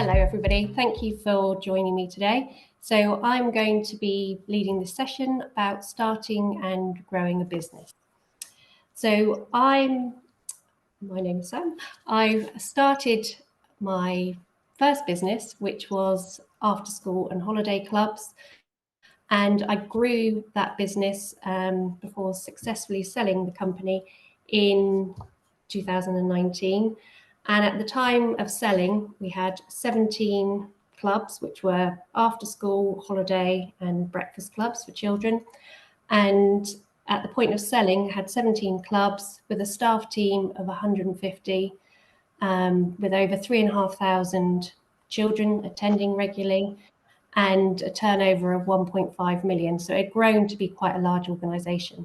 Hello, everybody. Thank you for joining me today. So I'm going to be leading this session about starting and growing a business. So my name is Sam. I've started my first business, which was after school and holiday clubs. And I grew that business before successfully selling the company in 2019. And at the time of selling, we had 17 clubs, which were after school, holiday, and breakfast clubs for children. And at the point of selling, I had 17 clubs with a staff team of 150, with over 3,500 children attending regularly, and a turnover of 1.5 million. So it had grown to be quite a large organisation.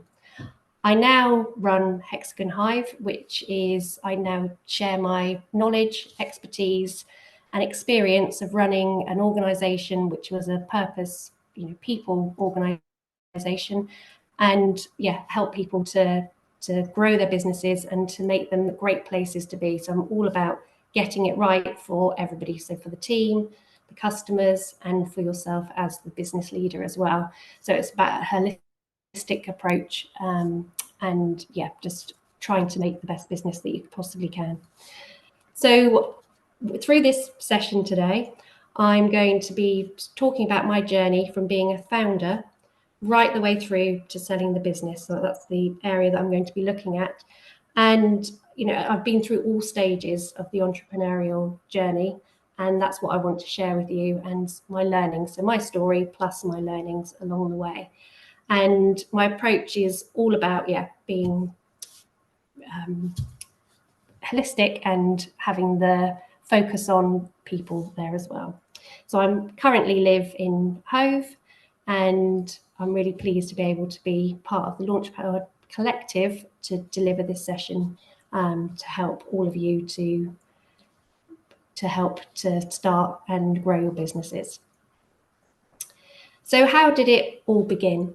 I now run Hexagon Hive, which is, I now share my knowledge, expertise, and experience of running an organisation which was a purpose, people organisation, and help people to grow their businesses and to make them great places to be. So I'm all about getting it right for everybody. So for the team, the customers, and for yourself as the business leader as well. So it's about a holistic approach, and just trying to make the best business that you possibly can. So through this session today, I'm going to be talking about my journey from being a founder right the way through to selling the business. So that's the area that I'm going to be looking at. And I've been through all stages of the entrepreneurial journey, and that's what I want to share with you, and my learnings. So my story plus my learnings along the way. And my approach is all about being holistic and having the focus on people there as well. So I currently live in Hove, and I'm really pleased to be able to be part of the Launchpad Collective to deliver this session, to help all of you to help to start and grow your businesses. So how did it all begin?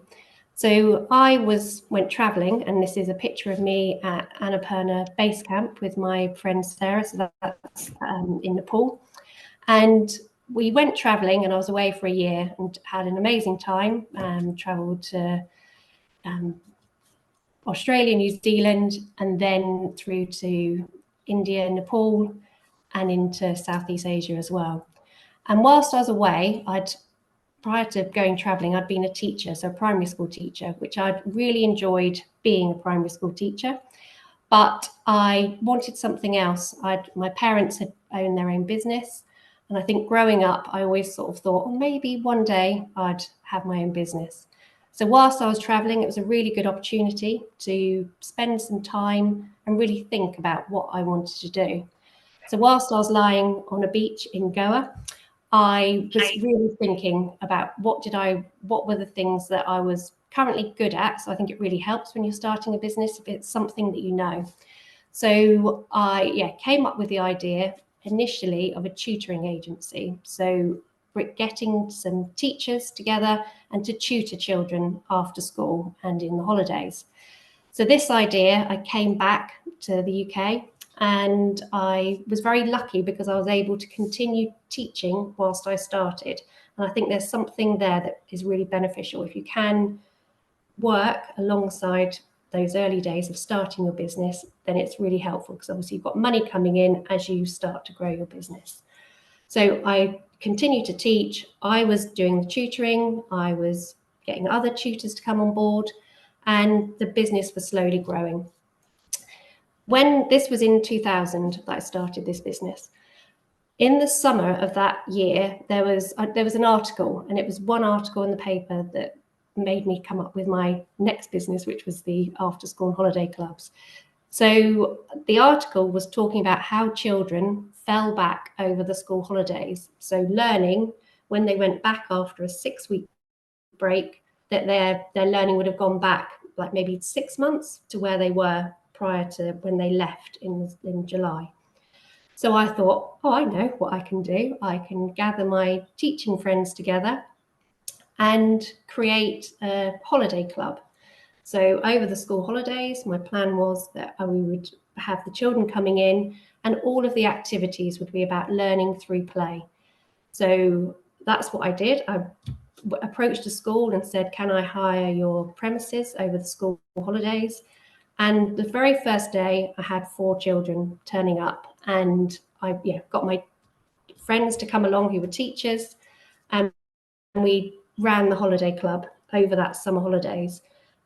So I went traveling, and this is a picture of me at Annapurna Base Camp with my friend Sarah. So that's in Nepal. And we went traveling, and I was away for a year and had an amazing time. Traveled to Australia, New Zealand, and then through to India, Nepal, and into Southeast Asia as well. And whilst I was away, prior to going traveling, I'd been a teacher, so a primary school teacher, which I'd really enjoyed being a primary school teacher. But I wanted something else. My parents had owned their own business. And I think growing up, I always sort of thought, maybe one day I'd have my own business. So whilst I was traveling, it was a really good opportunity to spend some time and really think about what I wanted to do. So whilst I was lying on a beach in Goa, I was really thinking about what were the things that I was currently good at. So I think it really helps when you're starting a business if it's something that you know. So I came up with the idea initially of a tutoring agency. So we're getting some teachers together and to tutor children after school and in the holidays. So this idea, I came back to the UK, and I was very lucky because I was able to continue teaching whilst I started. And I think there's something there that is really beneficial. If you can work alongside those early days of starting your business, then it's really helpful, because obviously you've got money coming in as you start to grow your business. So I continued to teach. I was doing the tutoring. I was getting other tutors to come on board, and the business was slowly growing. When this was in 2000 that I started this business, in the summer of that year, there was an article, and it was one article in the paper that made me come up with my next business, which was the after school and holiday clubs. So the article was talking about how children fell back over the school holidays. So learning, when they went back after a 6-week break, that their learning would have gone back like maybe 6 months to where they were prior to when they left in July. So I thought, I know what I can do. I can gather my teaching friends together and create a holiday club. So over the school holidays, my plan was that we would have the children coming in, and all of the activities would be about learning through play. So that's what I did. I approached a school and said, can I hire your premises over the school holidays? And the very first day I had 4 children turning up, and I got my friends to come along who were teachers, and we ran the holiday club over that summer holidays.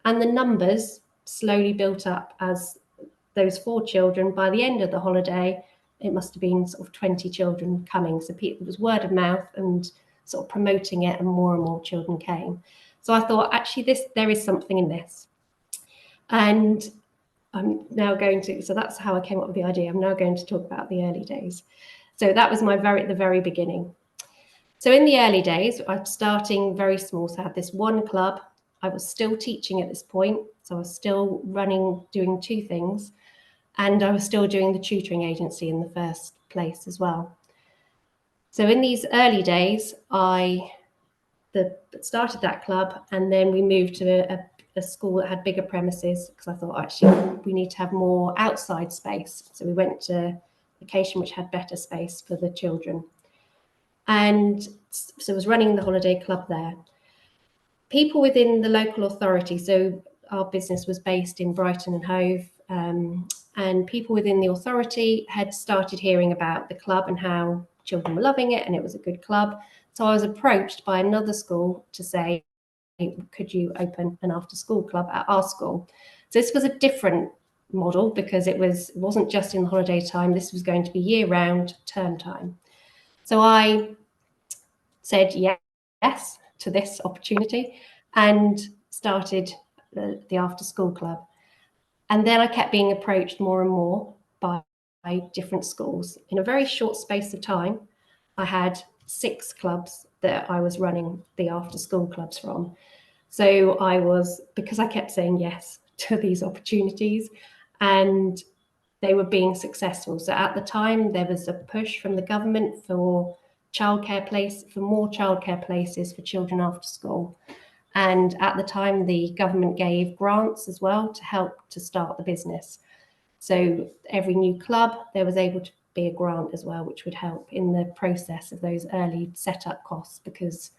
And the numbers slowly built up as those 4 children, by the end of the holiday, it must have been sort of 20 children coming. So it was word of mouth and sort of promoting it, and more children came. So I thought, actually, there is something in this. And I'm now going to, so that's how I came up with the idea. I'm now going to talk about the early days. So that was the very beginning. So in the early days, I'm starting very small. So I had this one club. I was still teaching at this point. So I was still doing 2 things. And I was still doing the tutoring agency in the first place as well. So in these early days, I started that club, and then we moved to a school that had bigger premises, because I thought, actually, we need to have more outside space. So we went to a location which had better space for the children. And so I was running the holiday club there. People within the local authority, so our business was based in Brighton and Hove, and people within the authority had started hearing about the club and how children were loving it, and it was a good club. So I was approached by another school to say, could you open an after-school club at our school? So this was a different model, because it wasn't just in the holiday time. This was going to be year-round, term time. So I said yes to this opportunity and started the after-school club. And then I kept being approached more and more by different schools. In a very short space of time, I had 6 clubs that I was running the after-school clubs from. So because I kept saying yes to these opportunities, and they were being successful. So at the time, there was a push from the government for more childcare places for children after school. And at the time, the government gave grants as well to help to start the business. So every new club, there was able to be a grant as well, which would help in the process of those early setup costs. Because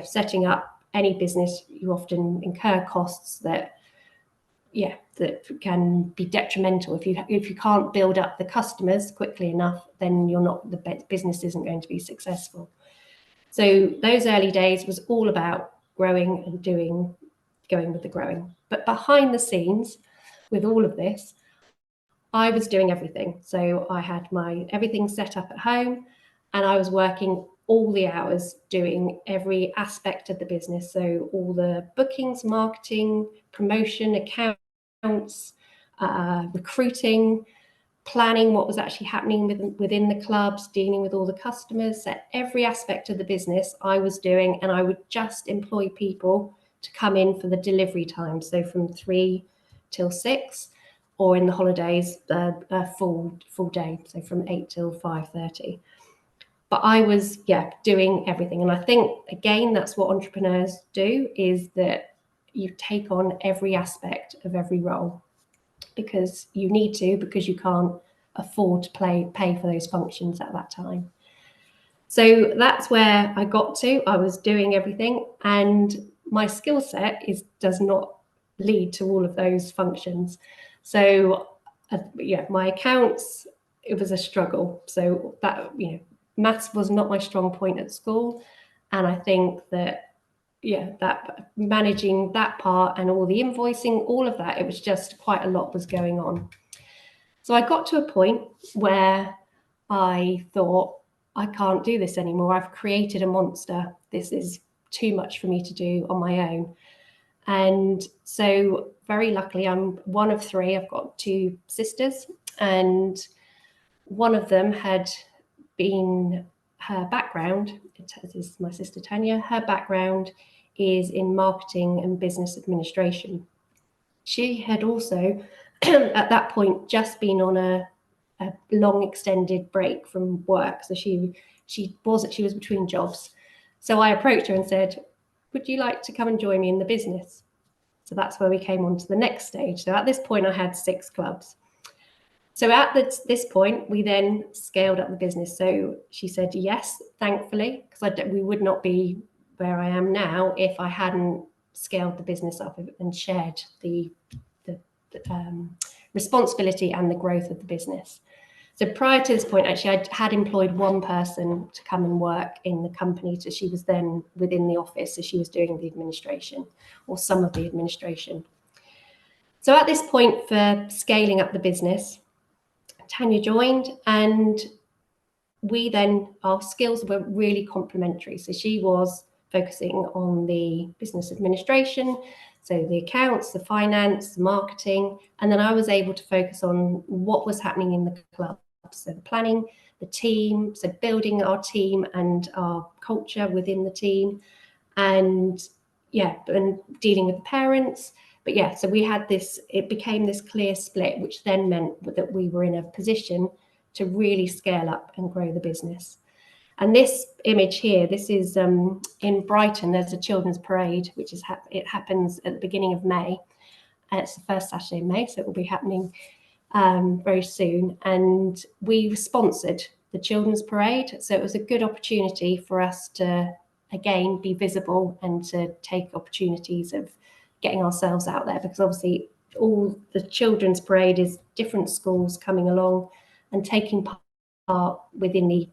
setting up any business, you often incur costs that can be detrimental. If you can't build up the customers quickly enough, then the business isn't going to be successful. So those early days was all about growing and going with the growing. But behind the scenes, with all of this, I was doing everything. So I had everything set up at home, and I was working all the hours doing every aspect of the business. So all the bookings, marketing, promotion, accounts, recruiting, planning what was actually happening within the clubs, dealing with all the customers. So every aspect of the business I was doing, and I would just employ people to come in for the delivery time. So from 3 till 6, or in the holidays, a full day. So from 8 till 5:30. But I was, doing everything. And I think, again, that's what entrepreneurs do, is that you take on every aspect of every role, because you need to, because you can't afford to pay for those functions at that time. So that's where I got to. I was doing everything, and my skill set does not lead to all of those functions. So my accounts, it was a struggle. So that, maths was not my strong point at school. And I think that, that managing that part and all the invoicing, all of that, it was just quite a lot was going on. So I got to a point where I thought, I can't do this anymore. I've created a monster. This is too much for me to do on my own. And so very luckily, I'm one of 3. I've got 2 sisters, and one of them had been, her background, this is my sister Tanya, her background is in marketing and business administration. She had also, at that point, just been on a long extended break from work. So she was between jobs. So I approached her and said, would you like to come and join me in the business? So that's where we came on to the next stage. So at this point, I had 6 clubs. So at this point, we then scaled up the business. So she said yes, thankfully, because we would not be where I am now if I hadn't scaled the business up and shared the responsibility and the growth of the business. So prior to this point, actually, I had employed one person to come and work in the company. So she was then within the office. So she was doing the administration, or some of the administration. So at this point, for scaling up the business, Tanya joined, and our skills were really complementary. So she was focusing on the business administration, so the accounts, the finance, the marketing, and then I was able to focus on what was happening in the club. So the planning, the team, so building our team and our culture within the team, and dealing with the parents. But yeah, so we had this, it became this clear split, which then meant that we were in a position to really scale up and grow the business. And this image here, this is in Brighton. There's a children's parade, which is it happens at the beginning of May. It's the first Saturday in May, so it will be happening very soon. And we sponsored the children's parade, so it was a good opportunity for us to again be visible and to take opportunities of getting ourselves out there, because obviously all the children's parade is different schools coming along and taking part within the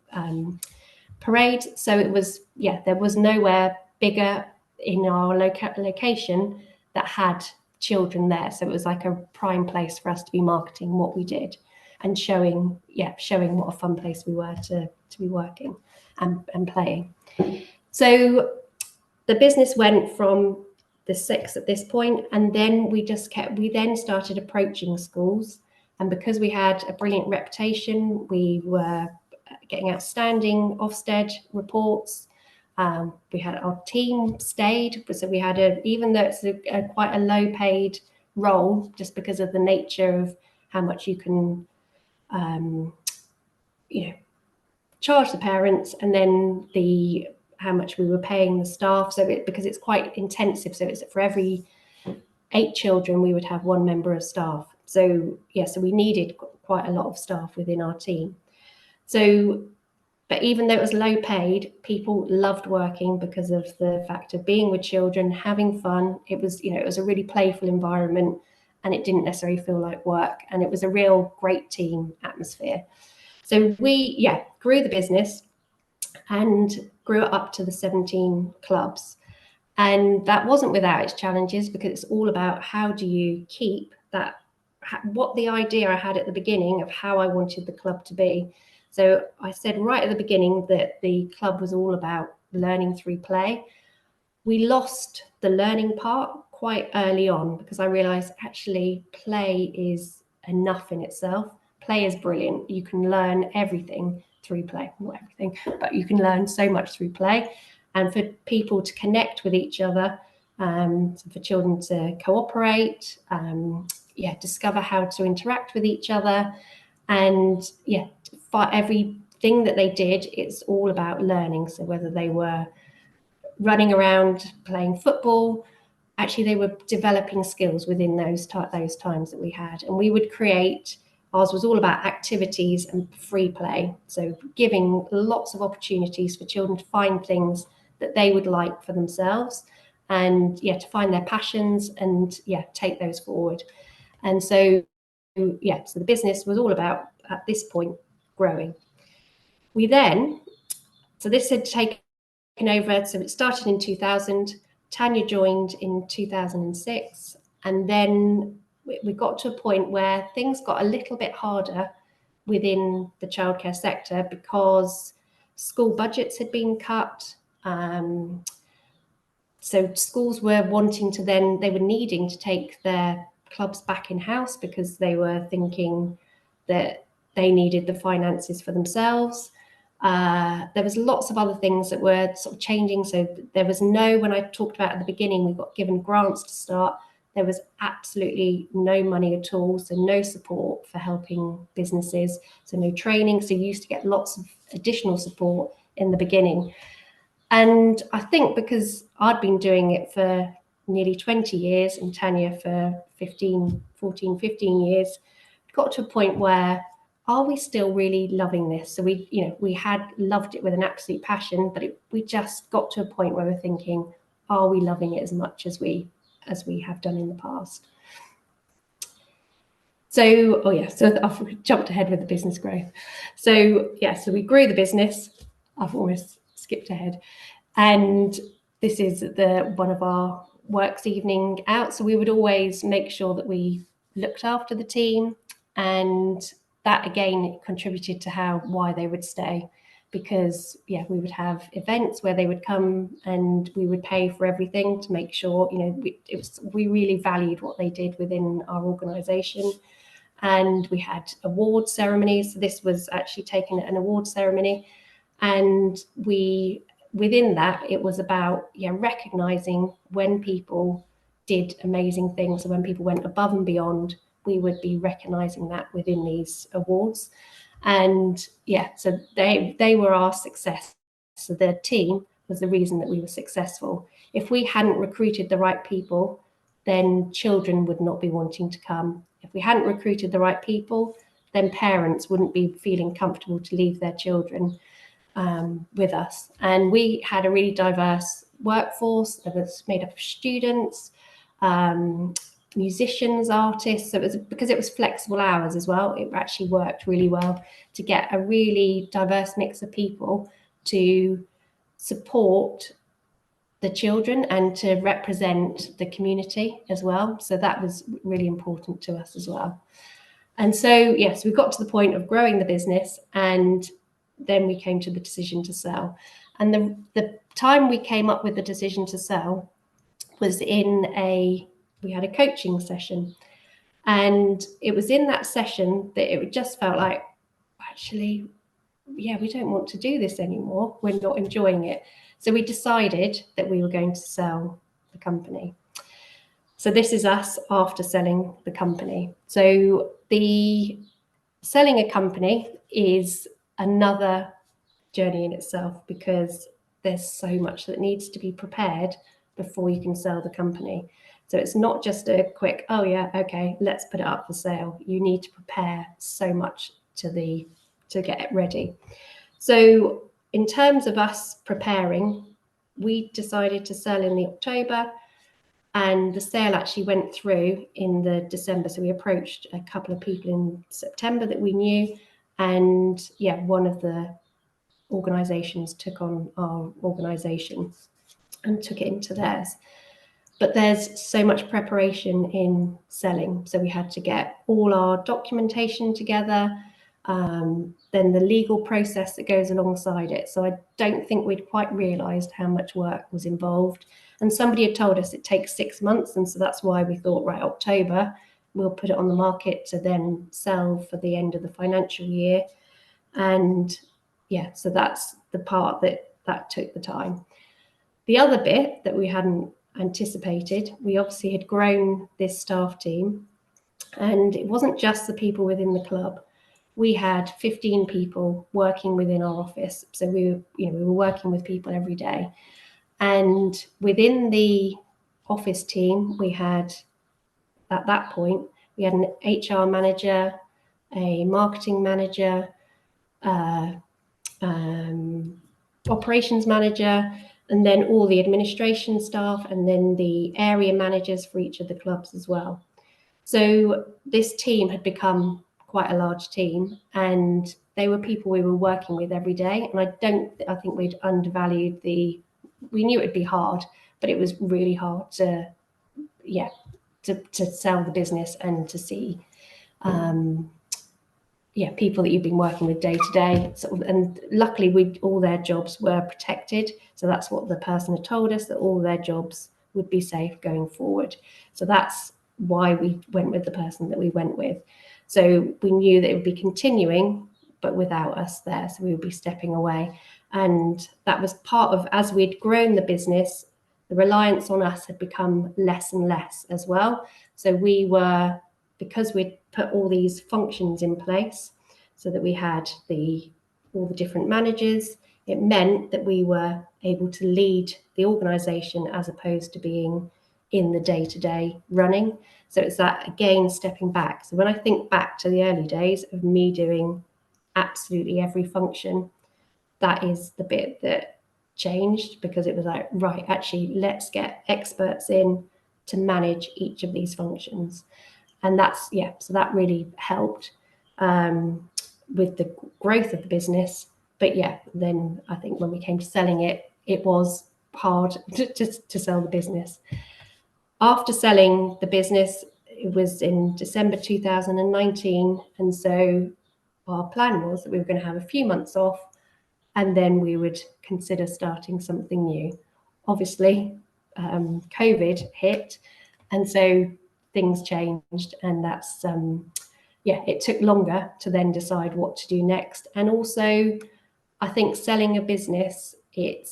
parade. So it was, there was nowhere bigger in our location that had children there. So it was like a prime place for us to be marketing what we did and showing what a fun place we were to be working and playing. So the business went from the 6 at this point, and then we then started approaching schools. And because we had a brilliant reputation, we were getting outstanding Ofsted reports. We had our team stayed, so we had even though it's quite a low paid role, just because of the nature of how much you can charge the parents, and then how much we were paying the staff. So because it's quite intensive, so it's for every 8 children we would have 1 member of staff. So so we needed quite a lot of staff within our team. So, but even though it was low paid, people loved working because of the fact of being with children, having fun. It was, it was a really playful environment, and it didn't necessarily feel like work. And it was a real great team atmosphere. So we, grew the business and grew it up to the 17 clubs. And that wasn't without its challenges, because it's all about how do you keep that, what the idea I had at the beginning of how I wanted the club to be. So I said right at the beginning that the club was all about learning through play. We lost the learning part quite early on, because I realized actually play is enough in itself. Play is brilliant. You can learn everything through play, not everything, but you can learn so much through play. And for people to connect with each other, for children to cooperate, discover how to interact with each other, and everything that they did, it's all about learning. So whether they were running around playing football, actually they were developing skills within those times that we had. And we would create, ours was all about activities and free play, so giving lots of opportunities for children to find things that they would like for themselves, and to find their passions and take those forward. And so so the business was all about, at this point, growing. So this had taken over, so it started in 2000, Tanya joined in 2006, and then we got to a point where things got a little bit harder within the childcare sector, because school budgets had been cut. So schools were they were needing to take their clubs back in-house, because they were thinking that they needed the finances for themselves. There was lots of other things that were sort of changing. So there was when I talked about at the beginning, we got given grants to start, there was absolutely no money at all. So no support for helping businesses. So no training. So you used to get lots of additional support in the beginning. And I think because I'd been doing it for nearly 20 years, and Tanya for 15 years, got to a point where, are we still really loving this? So we had loved it with an absolute passion, but we just got to a point where we're thinking, are we loving it as much as we have done in the past? So, so I've jumped ahead with the business growth. So we grew the business. I've almost skipped ahead. And this is one of our works evening out. So we would always make sure that we looked after the team, and that again contributed to why they would stay, because we would have events where they would come and we would pay for everything to make sure we really valued what they did within our organisation. And we had award ceremonies. So this was actually taken at an award ceremony, and within that, it was about recognizing when people did amazing things. So when people went above and beyond, we would be recognizing that within these awards. And so they were our success. So the team was the reason that we were successful. If we hadn't recruited the right people, then children would not be wanting to come. If we hadn't recruited the right people, then parents wouldn't be feeling comfortable to leave their children with us. And we had a really diverse workforce that was made up of students, musicians, artists. So because it was flexible hours as well, it actually worked really well to get a really diverse mix of people to support the children and to represent the community as well. So that was really important to us as well. And so, yes, we got to the point of growing the business, and then we came to the decision to sell. And the time we came up with the decision to sell was we had a coaching session. And it was in that session that it just felt like, actually, we don't want to do this anymore. We're not enjoying it. So we decided that we were going to sell the company. So this is us after selling the company. So selling a company is another journey in itself, because there's so much that needs to be prepared before you can sell the company. So it's not just a quick, let's put it up for sale. You need to prepare so much to get it ready. So in terms of us preparing, we decided to sell in the October, and the sale actually went through in the December. So we approached a couple of people in September that we knew, and one of the organisations took on our organisation and took it into theirs. But there's so much preparation in selling. So we had to get all our documentation together, then the legal process that goes alongside it. So I don't think we'd quite realised how much work was involved. And somebody had told us it takes 6 months. And so that's why we thought, right, October, we'll put it on the market to then sell for the end of the financial year. And so that's the part that took the time. The other bit that we hadn't anticipated, we obviously had grown this staff team, and it wasn't just the people within the club. We had 15 people working within our office. So we were working with people every day. And within the office team, we had, at that point, we had an HR manager, a marketing manager, operations manager, and then all the administration staff, and then the area managers for each of the clubs as well. So this team had become quite a large team, and they were people we were working with every day. And I think we'd undervalued we knew it'd be hard, but it was really hard to sell the business and to see people that you've been working with day to day. And luckily all their jobs were protected. So that's what the person had told us, that all their jobs would be safe going forward. So that's why we went with the person that we went with. So we knew that it would be continuing, but without us there. So we would be stepping away. And that was part of, as we'd grown the business, the reliance on us had become less and less as well. So because we'd put all these functions in place, so that we had all the different managers, it meant that we were able to lead the organisation as opposed to being in the day-to-day running. So it's that, again, stepping back. So when I think back to the early days of me doing absolutely every function, that is the bit that changed, because it was like, right, actually, let's get experts in to manage each of these functions. And that's, yeah, so that really helped with the growth of the business. But yeah, then I think when we came to selling it, it was hard to sell the business. After selling the business, it was in December 2019. And so our plan was that we were going to have a few months off, and then we would consider starting something new. Obviously, COVID hit, and so things changed, and that's, yeah, it took longer to then decide what to do next. And also, I think selling a business, it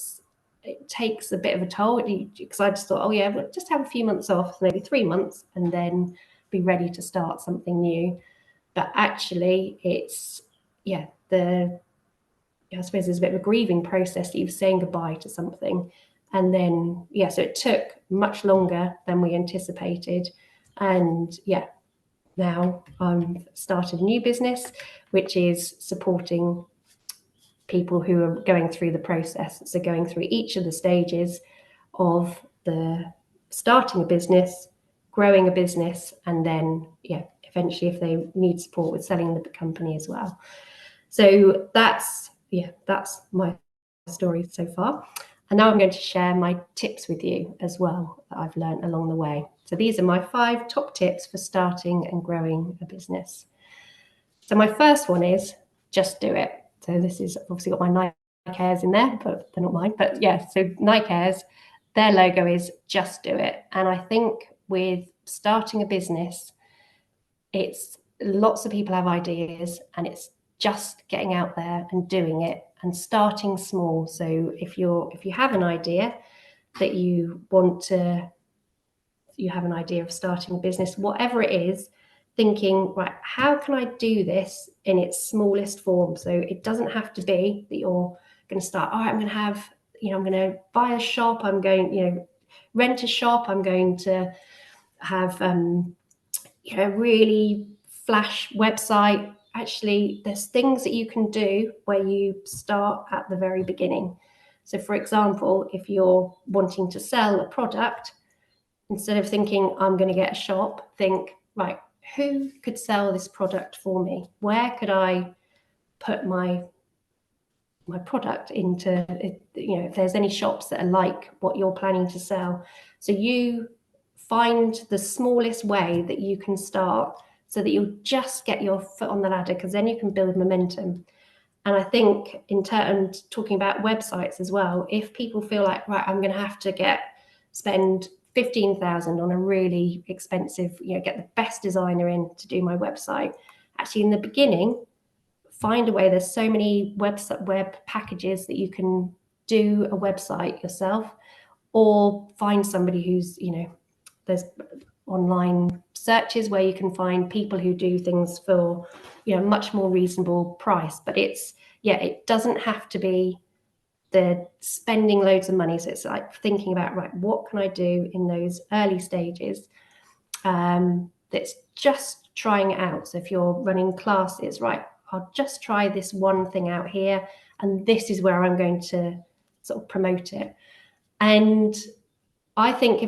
takes a bit of a toll, because I just thought, oh yeah, we'll just have a few months off, maybe 3 months, and then be ready to start something new. But actually, it's, yeah, I suppose there's a bit of a grieving process that you're saying goodbye to something. And then, yeah, so it took much longer than we anticipated. And yeah, now I've started a new business, which is supporting people who are going through the process. So going through each of the stages of the starting a business, growing a business, and then, yeah, eventually if they need support with selling the company as well. So that's my story so far. And now I'm going to share my tips with you as well that I've learned along the way. So these are my 5 top tips for starting and growing a business. So my first one is just do it. So this is obviously got my Nike Airs in there, but they're not mine. But yeah, so Nike Airs, their logo is just do it. And I think with starting a business, it's lots of people have ideas, and it's just getting out there and doing it and starting small. So if you have an idea that you have an idea of starting a business, whatever it is, thinking, right, how can I do this in its smallest form? So it doesn't have to be that you're going to start, all right, I'm going to have, I'm going to buy a shop, I'm going, rent a shop, I'm going to have, really flash website. Actually, there's things that you can do where you start at the very beginning. So for example, if you're wanting to sell a product, instead of thinking, I'm going to get a shop, think, right, who could sell this product for me? Where could I put my product into, if there's any shops that are like what you're planning to sell. So you find the smallest way that you can start, so that you'll just get your foot on the ladder, because then you can build momentum. And I think in terms, talking about websites as well, if people feel like, right, I'm going to have to spend 15,000 on a really expensive, get the best designer in to do my website. Actually, in the beginning, find a way. There's so many web packages that you can do a website yourself, or find somebody who's, there's online searches where you can find people who do things for, much more reasonable price. But it doesn't have to be the spending loads of money. So it's like thinking about, right, what can I do in those early stages that's just trying it out. So if you're running classes, right, I'll just try this one thing out here, and this is where I'm going to sort of promote it. And I think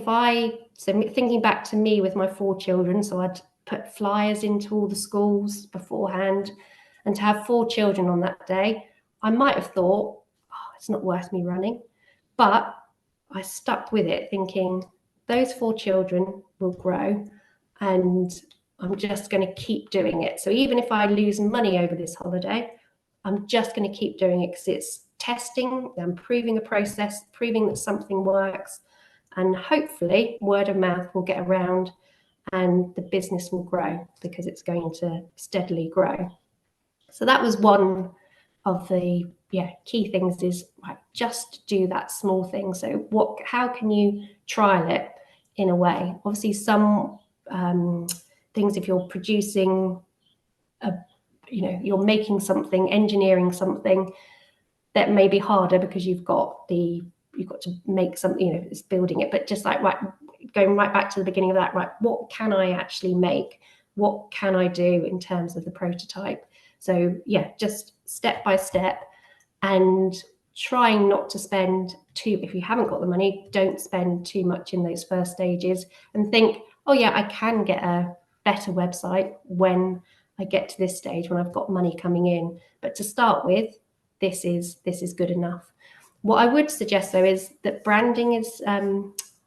thinking back to me with my 4 children, so I'd put flyers into all the schools beforehand, and to have 4 children on that day, I might have thought, it's not worth me running. But I stuck with it, thinking those 4 children will grow, and I'm just going to keep doing it. So even if I lose money over this holiday, I'm just going to keep doing it, because it's testing and proving a process, proving that something works. And hopefully word of mouth will get around, and the business will grow, because it's going to steadily grow. So that was one of the key things, is right, just do that small thing. So how can you trial it in a way? Obviously some things, if you're producing you're making something, engineering something, that may be harder, because you've got to make something, it's building it. But just like, right, going right back to the beginning of that, right, what can I actually make? What can I do in terms of the prototype? So yeah, just step by step, and trying not to spend too, if you haven't got the money, don't spend too much in those first stages, and think, oh yeah, I can get a better website when I get to this stage, when I've got money coming in. But to start with, this is good enough. What I would suggest though is that branding is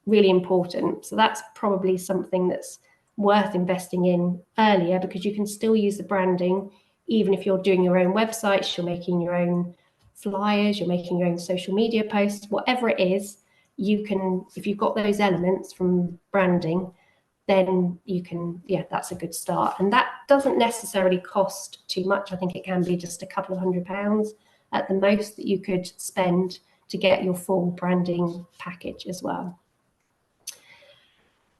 really important. So that's probably something that's worth investing in earlier, because you can still use the branding even if you're doing your own websites, you're making your own flyers, you're making your own social media posts, whatever it is, you can, if you've got those elements from branding, then you can, yeah, that's a good start. And that doesn't necessarily cost too much. I think it can be just a couple of £100 at the most that you could spend to get your full branding package as well.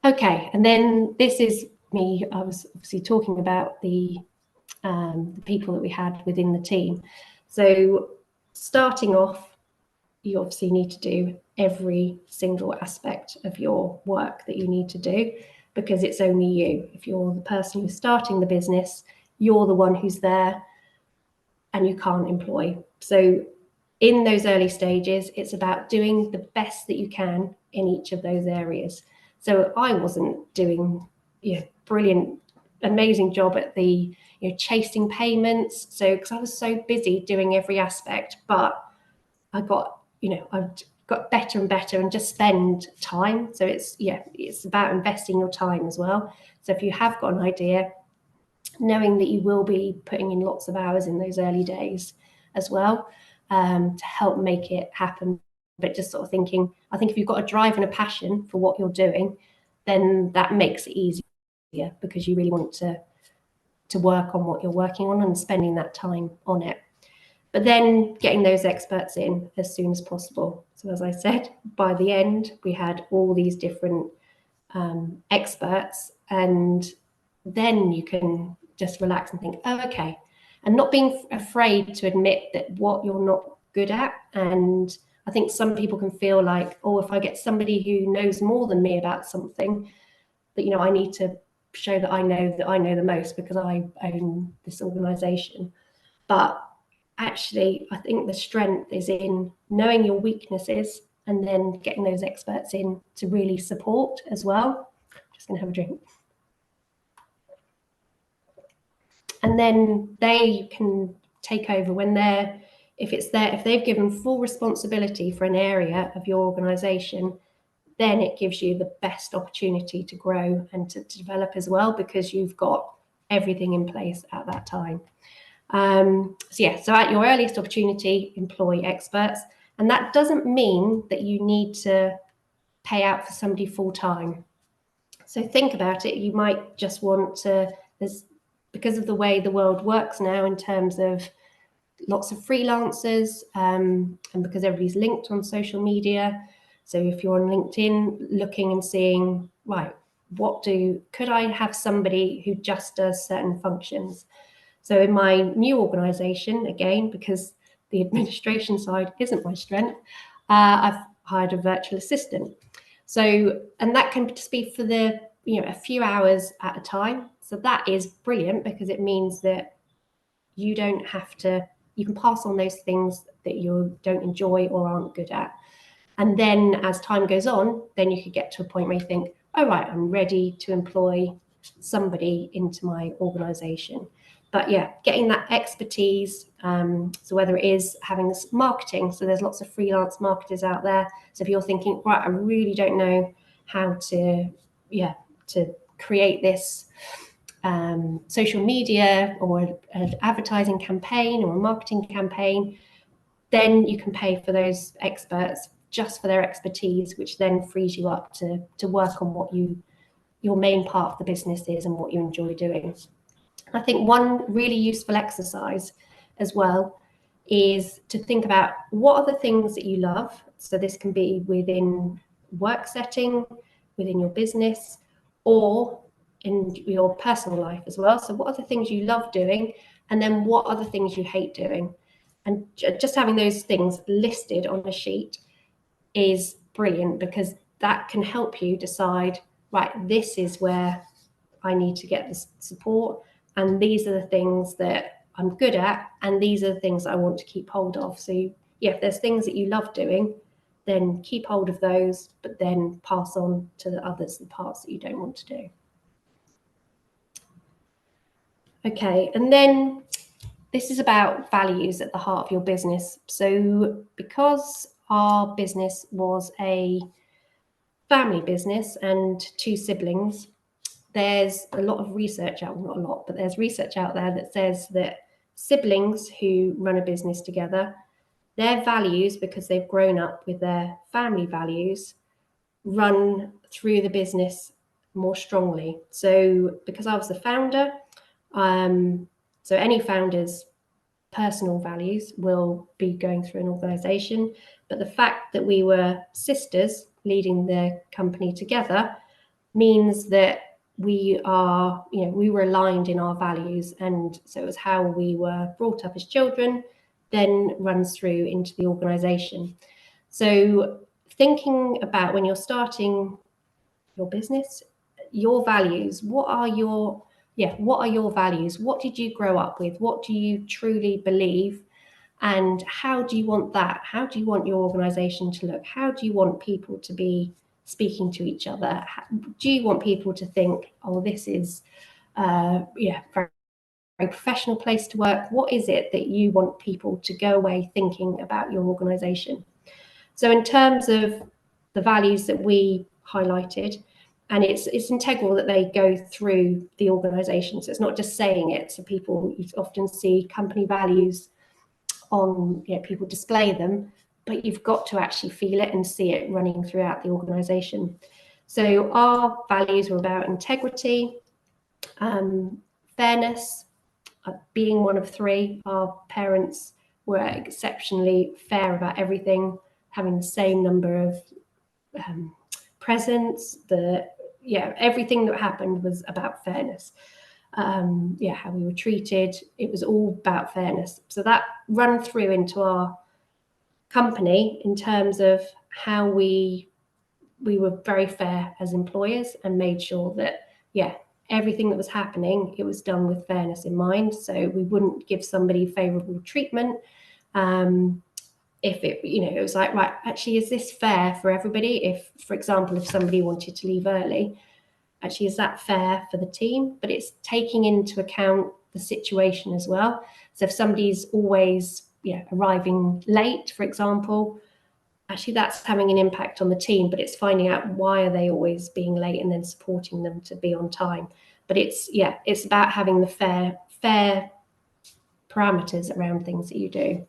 Okay, and then this is me. I was obviously talking about the people that we had within the team. So starting off, you obviously need to do every single aspect of your work that you need to do, because it's only you. If you're the person who's starting the business, you're the one who's there and you can't employ. So in those early stages, it's about doing the best that you can in each of those areas. So I wasn't doing, brilliant, amazing job at the, chasing payments. So, because I was so busy doing every aspect, but I got, I've got better and better and just spend time. So it's about investing your time as well. So if you have got an idea, knowing that you will be putting in lots of hours in those early days as well, to help make it happen. But just sort of thinking, I think if you've got a drive and a passion for what you're doing, then that makes it easier, because you really want to work on what you're working on and spending that time on it. But then getting those experts in as soon as possible. So as I said, by the end, we had all these different experts, and then you can just relax and think, oh, okay. And not being afraid to admit that what you're not good at. And I think some people can feel like, oh, if I get somebody who knows more than me about something, that, I need to show that I know the most because I own this organization. But actually, I think the strength is in knowing your weaknesses and then getting those experts in to really support as well. Just going to have a drink. And then they can take over when if they've given full responsibility for an area of your organization, then it gives you the best opportunity to grow and to develop as well, because you've got everything in place at that time. So at your earliest opportunity, employ experts. And that doesn't mean that you need to pay out for somebody full time. So think about it. You might just want to, because of the way the world works now in terms of lots of freelancers, and because everybody's linked on social media. So if you're on LinkedIn looking and seeing, right, could I have somebody who just does certain functions? So in my new organization, again, because the administration side isn't my strength, I've hired a virtual assistant. So, and that can just be for a few hours at a time. So that is brilliant, because it means that you don't have to, you can pass on those things that you don't enjoy or aren't good at. And then as time goes on, then you could get to a point where you think, oh, right, I'm ready to employ somebody into my organization. But yeah, getting that expertise. So whether it is having this marketing, so there's lots of freelance marketers out there. So if you're thinking, right, I really don't know how to create this social media or an advertising campaign or a marketing campaign, then you can pay for those experts just for their expertise, which then frees you up to work on what your main part of the business is and what you enjoy doing. I think one really useful exercise as well is to think about what are the things that you love. So this can be within work setting, within your business, or in your personal life as well. So what are the things you love doing? And then what are the things you hate doing? And just having those things listed on a sheet is brilliant, because that can help you decide, right, this is where I need to get the support, and these are the things that I'm good at, and these are the things that I want to keep hold of. So yeah, if there's things that you love doing, then keep hold of those, but then pass on to the others, the parts that you don't want to do. Okay, and then this is about values at the heart of your business. So because our business was a family business and 2 siblings, there's a lot of research out, not a lot, but there's research out there that says that siblings who run a business together, their values, because they've grown up with their family values, run through the business more strongly. So because I was the founder, so any founder's personal values will be going through an organization, but the fact that we were sisters leading the company together means that we were aligned in our values, and so it was how we were brought up as children, then runs through into the organization. So thinking about when you're starting your business, your values, what are your values? What did you grow up with? What do you truly believe? And how do you want that? How do you want your organization to look? How do you want people to be speaking to each other? Do you want people to think, oh, this is very professional place to work? What is it that you want people to go away thinking about your organization? So in terms of the values that we highlighted, and it's integral that they go through the organization. So it's not just saying it. So you often see company values on, people display them, but you've got to actually feel it and see it running throughout the organization. So our values were about integrity, fairness, being one of 3. Our parents were exceptionally fair about everything, having the same number of presents. Everything that happened was about fairness. How we were treated, it was all about fairness. So that ran through into our company in terms of how we were very fair as employers and made sure that, everything that was happening, it was done with fairness in mind. So we wouldn't give somebody favorable treatment. If it was like, right, actually, is this fair for everybody? If, for example, if somebody wanted to leave early, actually, is that fair for the team? But it's taking into account the situation as well. So if somebody's always arriving late, for example, actually that's having an impact on the team, but it's finding out why are they always being late and then supporting them to be on time. But it's about having the fair parameters around things that you do.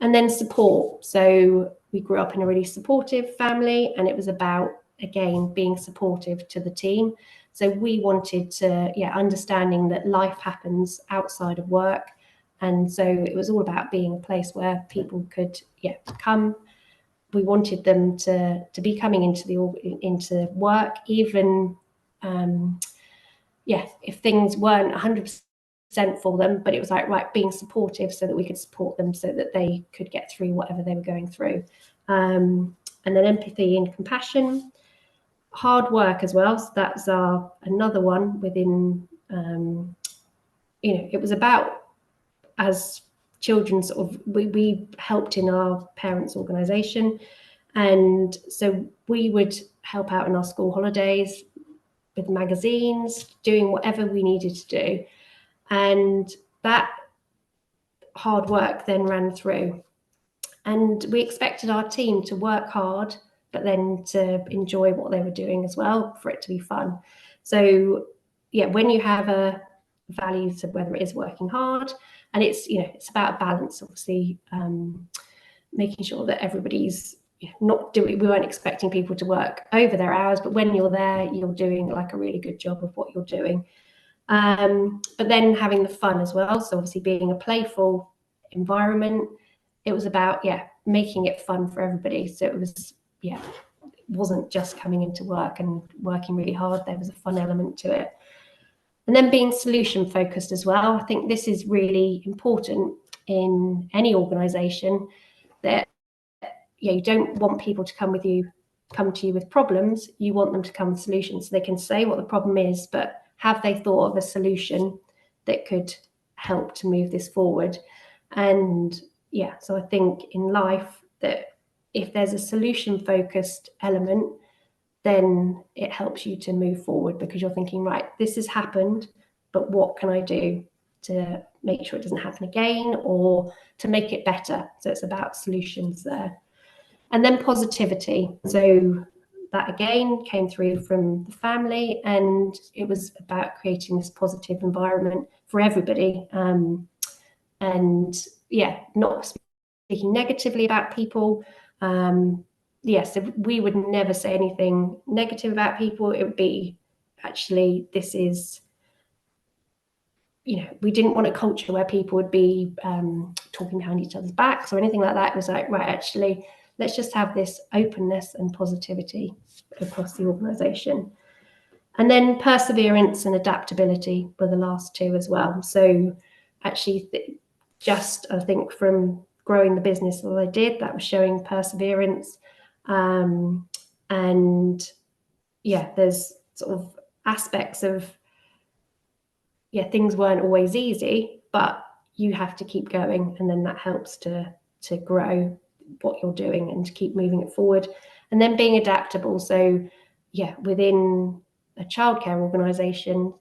And then support. So we grew up in a really supportive family, and it was about, again, being supportive to the team. So we wanted to, understanding that life happens outside of work. And so it was all about being a place where people could, come. We wanted them to be coming into work, even, if things weren't 100% for them, but it was like, right, being supportive so that we could support them so that they could get through whatever they were going through. And then empathy and compassion, hard work as well. So that's another one within, it was about, as children, sort of, we helped in our parents' organisation. And so we would help out in our school holidays with magazines, doing whatever we needed to do. And that hard work then ran through. And we expected our team to work hard, but then to enjoy what they were doing as well, for it to be fun. So, when you have a value to whether it is working hard, and it's about a balance, obviously, making sure that everybody's not doing, we weren't expecting people to work over their hours, but when you're there, you're doing like a really good job of what you're doing. But then having the fun as well. So obviously being a playful environment, it was about, making it fun for everybody. So it was, it wasn't just coming into work and working really hard. There was a fun element to it. And then being solution focused as well. I think this is really important in any organization, that you don't want people to come with you come to you with problems, you want them to come with solutions. So they can say what the problem is, but have they thought of a solution that could help to move this forward? And yeah, so I think in life that if there's a solution focused element, then it helps you to move forward, because you're thinking, right, this has happened, but what can I do to make sure it doesn't happen again, or to make it better? So it's about solutions there. And then positivity. So that again came through from the family, and it was about creating this positive environment for everybody. And yeah, not speaking negatively about people. Yes, we would never say anything negative about people. It would be, actually, this is, we didn't want a culture where people would be talking behind each other's backs or anything like that. It was like, right, actually, let's just have this openness and positivity across the organisation. And then perseverance and adaptability were the last two as well. So actually, I think from growing the business that I did, that was showing perseverance. And yeah, there's sort of aspects of, things weren't always easy, but you have to keep going, and then that helps to grow what you're doing and to keep moving it forward. And then being adaptable. So yeah, within a childcare organisation,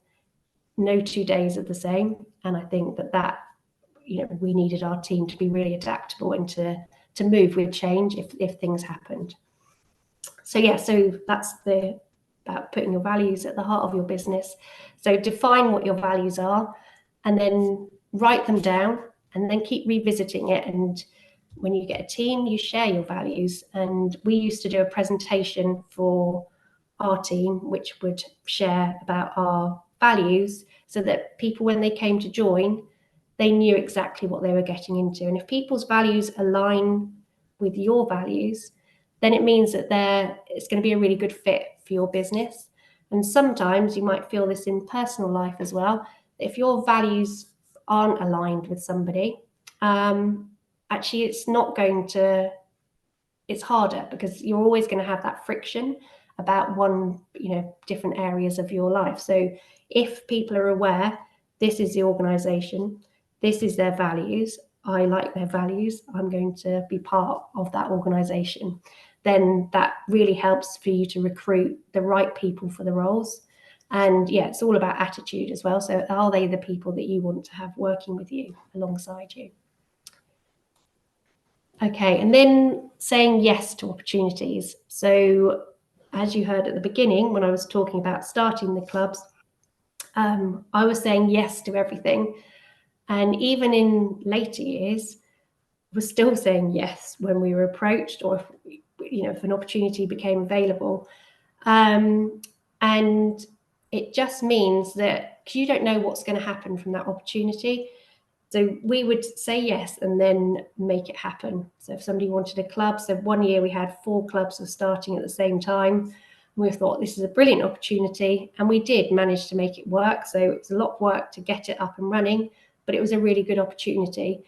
no 2 days are the same. And I think that we needed our team to be really adaptable and to move with change if things happened. So yeah, so that's about putting your values at the heart of your business. So define what your values are, and then write them down, and then keep revisiting it. And when you get a team, you share your values. And we used to do a presentation for our team, which would share about our values, so that people, when they came to join, they knew exactly what they were getting into. And if people's values align with your values, then it means that it's going to be a really good fit for your business. And sometimes you might feel this in personal life as well. If your values aren't aligned with somebody, actually it's harder, because you're always going to have that friction about different areas of your life. So if people are aware, this is the organisation, this is their values, I like their values, I'm going to be part of that organisation, then that really helps for you to recruit the right people for the roles. And yeah, it's all about attitude as well. So are they the people that you want to have working with you, alongside you? Okay, and then saying yes to opportunities. So as you heard at the beginning, when I was talking about starting the clubs, I was saying yes to everything. And even in later years, we're still saying yes when we were approached, or if an opportunity became available. And it just means that, because you don't know what's going to happen from that opportunity. So we would say yes and then make it happen. So if somebody wanted a club, so one year we had 4 clubs were starting at the same time. We thought this is a brilliant opportunity, and we did manage to make it work. So it was a lot of work to get it up and running, but it was a really good opportunity.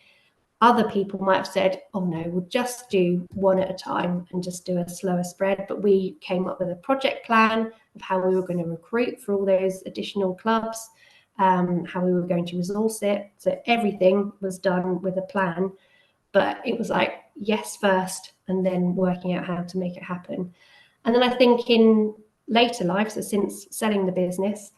Other people might have said, oh no, we'll just do one at a time and just do a slower spread. But we came up with a project plan of how we were going to recruit for all those additional clubs, how we were going to resource it. So everything was done with a plan, but it was like yes first, and then working out how to make it happen. And then I think in later life, so since selling the business,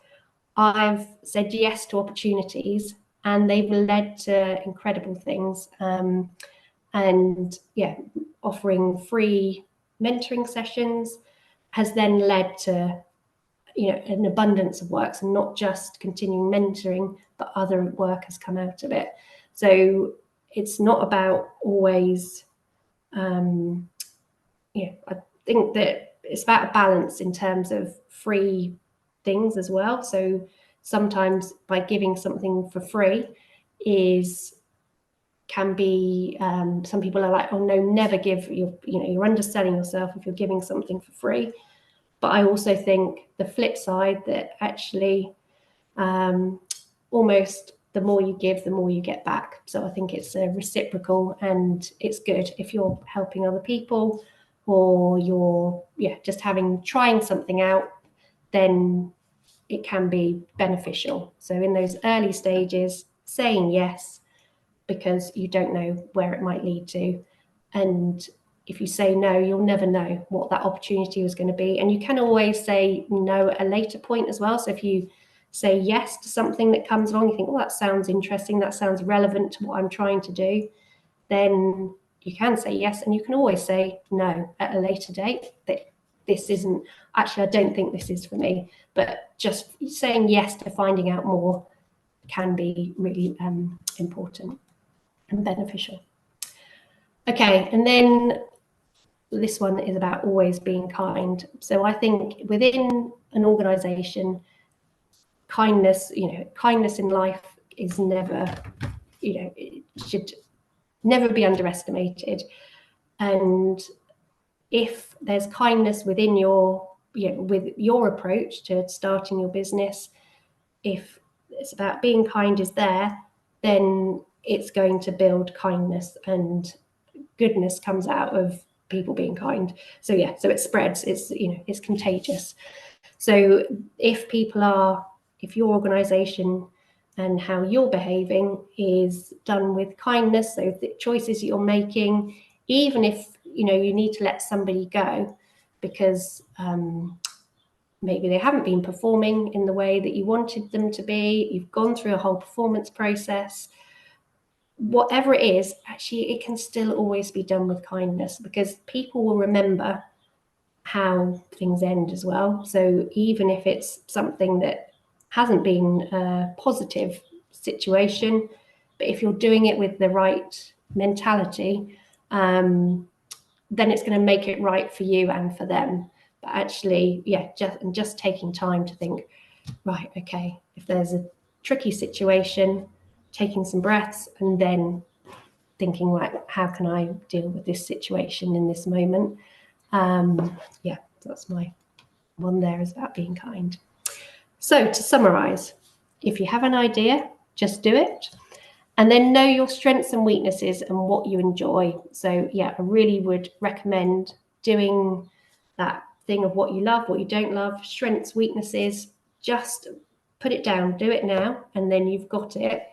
I've said yes to opportunities, and they've led to incredible things. And yeah, offering free mentoring sessions has then led to an abundance of work, so not just continuing mentoring, but other work has come out of it. So it's not about always, I think that it's about a balance in terms of free things as well. So sometimes by giving something for free can be, some people are like, oh no, never give, you're underselling yourself if you're giving something for free. But I also think the flip side, that actually almost the more you give, the more you get back. So I think it's a reciprocal, and it's good if you're helping other people, or you're just trying something out, then it can be beneficial. So in those early stages, saying yes, because you don't know where it might lead to. And if you say no, you'll never know what that opportunity was going to be. And you can always say no at a later point as well. So if you say yes to something that comes along, you think, well, that sounds interesting, that sounds relevant to what I'm trying to do, then you can say yes. And you can always say no at a later date, that this isn't, actually, I don't think this is for me. But just saying yes to finding out more can be really important and beneficial. Okay, and then this one is about always being kind. So I think within an organization, kindness in life is never, it should never be underestimated. And if there's kindness within with your approach to starting your business, if it's about being kind is there, then it's going to build kindness, and goodness comes out of people being kind. So so it spreads, it's contagious. So if your organization and how you're behaving is done with kindness, so the choices you're making, even if you need to let somebody go because maybe they haven't been performing in the way that you wanted them to be, you've gone through a whole performance process, whatever it is, actually it can still always be done with kindness, because people will remember how things end as well. So even if it's something that hasn't been a positive situation, but if you're doing it with the right mentality, then it's going to make it right for you and for them. But actually, just taking time to think, right, okay, if there's a tricky situation, taking some breaths and then thinking, right, how can I deal with this situation in this moment? That's my one there, is about being kind. So to summarize, if you have an idea, just do it. And then know your strengths and weaknesses and what you enjoy. So I really would recommend doing that thing of what you love, what you don't love, strengths, weaknesses. Just put it down, do it now, and then you've got it.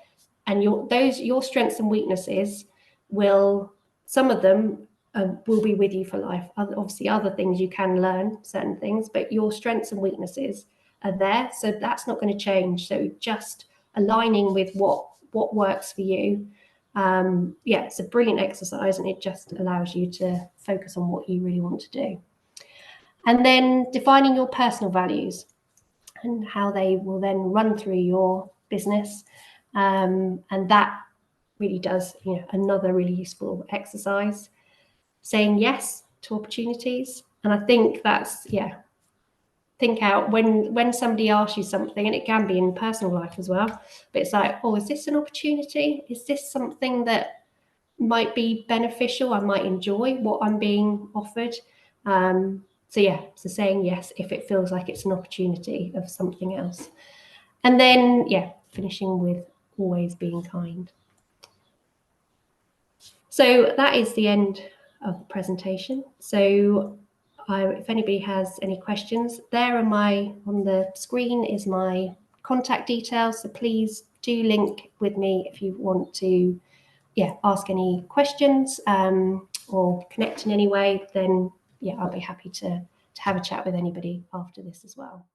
And your strengths and weaknesses some of them will be with you for life. Obviously, other things you can learn, certain things, but your strengths and weaknesses are there. So that's not going to change. So just aligning with what works for you. It's a brilliant exercise, and it just allows you to focus on what you really want to do. And then defining your personal values and how they will then run through your business. And that really does, another really useful exercise. Saying yes to opportunities. And I think that's, think out when somebody asks you something, and it can be in personal life as well, but it's like, oh, is this an opportunity? Is this something that might be beneficial? I might enjoy what I'm being offered. So saying yes if it feels like it's an opportunity of something else. And then, finishing with always being kind. So that is the end of the presentation. So if anybody has any questions, there on the screen is my contact details. So please do link with me if you want to ask any questions or connect in any way. Then I'll be happy to have a chat with anybody after this as well.